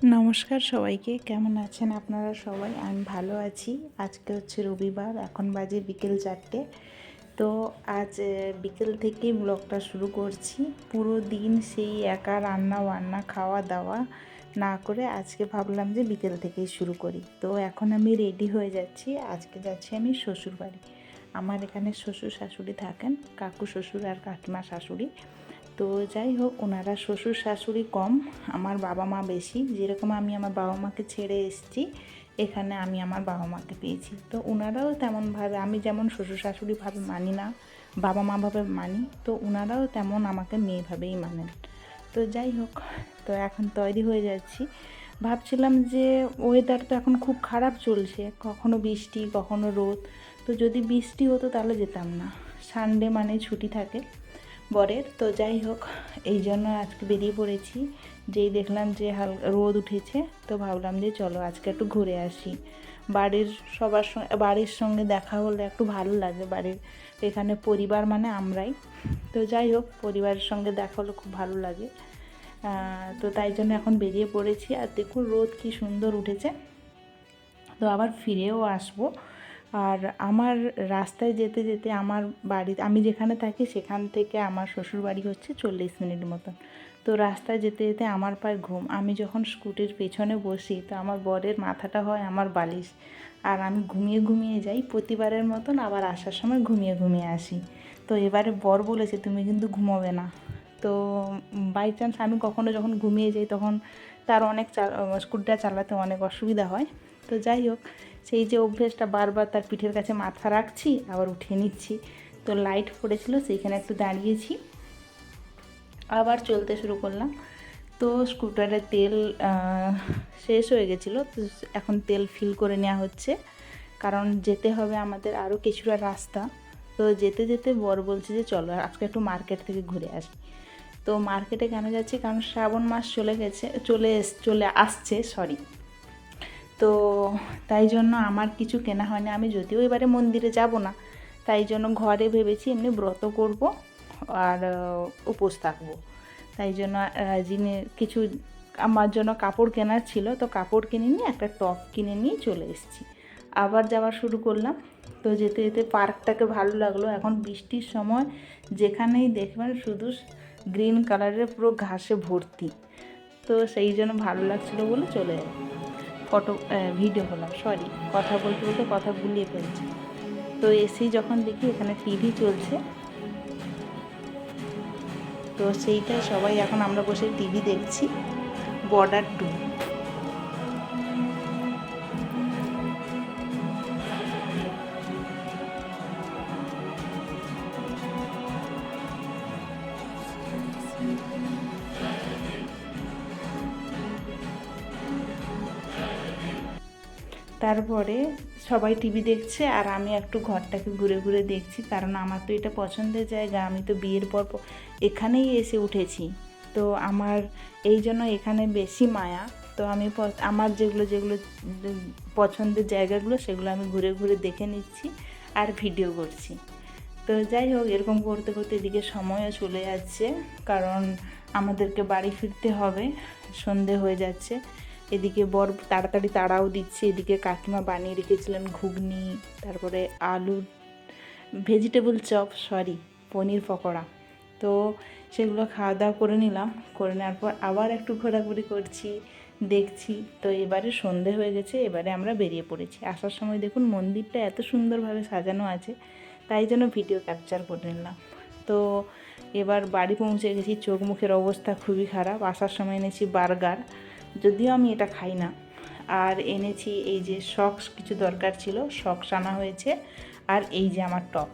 নমস্কার সবাইকে, কেমন আছেন আপনারা সবাই? আমি ভালো আছি। আজকে হচ্ছে রবিবার, এখন বাজে বিকেল 4টে। তো আজ বিকেল থেকেই ব্লগটা শুরু করছি। পুরো দিন সেই একা রান্না বান্না খাওয়া দাওয়া না করে আজকে ভাবলাম যে বিকেল থেকেই শুরু করি। তো এখন আমি রেডি হয়ে যাচ্ছি। আজকে যাচ্ছি আমি শ্বশুর বাড়ি। আমার এখানে শ্বশুর শাশুড়ি থাকেন, কাকু শ্বশুর আর কাকিমা শাশুড়ি। তো যাই হোক, ওনারা শ্বশুর শাশুড়ি কম, আমার বাবা মা বেশি। যেরকম আমি আমার বাবা মাকে ছেড়ে এসেছি, এখানে আমি আমার বাবা মাকে পেয়েছি। তো ওনারাও তেমনভাবে, আমি যেমন শ্বশুর শাশুড়িভাবে মানি না, বাবা মাভাবে মানি, তো ওনারাও তেমন আমাকে মেয়েভাবেই মানেন। তো যাই হোক, তো এখন তৈরি হয়ে যাচ্ছি। ভাবছিলাম যে ওয়েদার তো এখন খুব খারাপ চলছে, কখনো বৃষ্টি কখনো রোদ। তো যদি বৃষ্টি হতো তাহলে যেতাম না, সানডে মানে ছুটি থাকে বরের। তো যাই হোক, এই জন্য আজকে বেরিয়ে পড়েছি। যেই দেখলাম যে রোদ উঠেছে, তো ভাবলাম যে চলো আজকে একটু ঘুরে আসি। বাড়ির সঙ্গে দেখা হলে একটু ভালো লাগে। বাড়ির এখানে পরিবার মানে আমরাই। তো যাই হোক, পরিবারের সঙ্গে দেখা হলে খুব ভালো লাগে। তো তাই জন্য এখন বেরিয়ে পড়েছি। আর দেখুন রোদ কি সুন্দর উঠেছে। তো আবার ফিরেও আসবো। আর আমার রাস্তায় যেতে যেতে আমার আমি যেখানে থাকি সেখান থেকে আমার শ্বশুরবাড়ি হচ্ছে 40 মিনিট মতন। তো রাস্তায় যেতে যেতে আমার পায়ে ঘুম। আমি যখন স্কুটির পেছনে বসি, তো আমার বরের মাথাটা হয় আমার বালিশ, আর আমি ঘুমিয়ে ঘুমিয়ে যাই প্রতিবারের মতন। আবার আসার সময় ঘুমিয়ে ঘুমিয়ে আসি। তো এবারে বর বলেছে তুমি কিন্তু ঘুমোবে না। তো বাই চান্স আমি কখনো যখন ঘুমিয়ে যাই, তখন তার স্কুটিটা চালাতে অনেক অসুবিধা হয়। তো যাই হোক, সেই যে অভ্যেসটা, বারবার তার পিঠের কাছে মাথা রাখছি, আবার উঠিয়ে নিচ্ছি। তো লাইট পড়েছিল, সেইখানে একটু দাঁড়িয়েছি, আবার চলতে শুরু করলাম। তো স্কুটারে তেল শেষ হয়ে গেছিলো, তো এখন তেল ফিল করে নেওয়া হচ্ছে, কারণ যেতে হবে আমাদের আরও কিছুটা রাস্তা। তো যেতে যেতে বর বলছে যে চলো আজকে একটু মার্কেট থেকে ঘুরে আসি। তো মার্কেটে কেন যাচ্ছি, কারণ শ্রাবণ মাস চলে আসছে, সরি। তো তাই জন্য আমার কিছু কেনা হয়নি। আমি যদিও এবারে মন্দিরে যাব না, তাই জন্য ঘরে ভেবেছি এমনি ব্রত করব আর উপোস থাকবো। তাই জন্য কিছু আমার জন্য কাপড় কেনার ছিল, তো কাপড় কিনে নিয়ে একটা টপ কিনে নিয়ে চলে এসেছি। আবার যাওয়া শুরু করলাম। তো যেতে যেতে পার্কটাকে ভালো লাগলো। এখন বৃষ্টির সময় যেখানেই দেখবেন শুধু গ্রিন কালারের পুরো ঘাসে ভর্তি। তো সেই জন্য ভালো লাগছিলো বলে চলে যাই। ভিডিও করলাম, সরি, কথা বলতে বলতে কথা গুলিয়ে ফেলছি। তো এসেই যখন দেখি এখানে টিভি চলছে, তো সেইটাই সবাই এখন আমরা বসে টিভি দেখছি, বর্ডার 2। তারপরে সবাই টিভি দেখছে আর আমি একটু ঘরটাকে ঘুরে ঘুরে দেখছি, কারণ আমার তো এটা পছন্দের জায়গা। আমি তো বিয়ের পর এখানেই এসে উঠেছি। তো আমার এই জন্য এখানে বেশি মায়া। তো আমি আমার যেগুলো যেগুলো পছন্দের জায়গাগুলো, সেগুলো আমি ঘুরে ঘুরে দেখে নিচ্ছি আর ভিডিও করছি। তো যাই হোক, এরকম করতে করতে এদিকে সময়ও চলে যাচ্ছে, কারণ আমাদেরকে বাড়ি ফিরতে হবে, সন্ধে হয়ে যাচ্ছে। এদিকে বর তাড়াতাড়ি তাড়াও দিচ্ছে, এদিকে কাকিমা বানিয়ে রেখেছিলেন ঘুগনি, তারপরে আলুর ভেজিটেবল চপ, সরি, পনির পকোড়া। তো সেগুলো খাওয়া দাওয়া করে নিলাম। করে নেওয়ার পর আবার একটু ঘোরাঘুরি করছি, দেখছি। তো এবারে সন্ধে হয়ে গেছে, এবারে আমরা বেরিয়ে পড়েছি। আসার সময় দেখুন মন্দিরটা এত সুন্দরভাবে সাজানো আছে, তাই জন্য ভিডিও ক্যাপচার করে নিলাম। তো এবার বাড়ি পৌঁছে গেছি, চোখ মুখের অবস্থা খুবই খারাপ। আসার সময় এনেছি বার্গার, যদিও আমি এটা খাই না। আর এনেছি এই যে সক্স, কিছু দরকার ছিল, সক্স আনা হয়েছে। আর এই যে আমার টপ।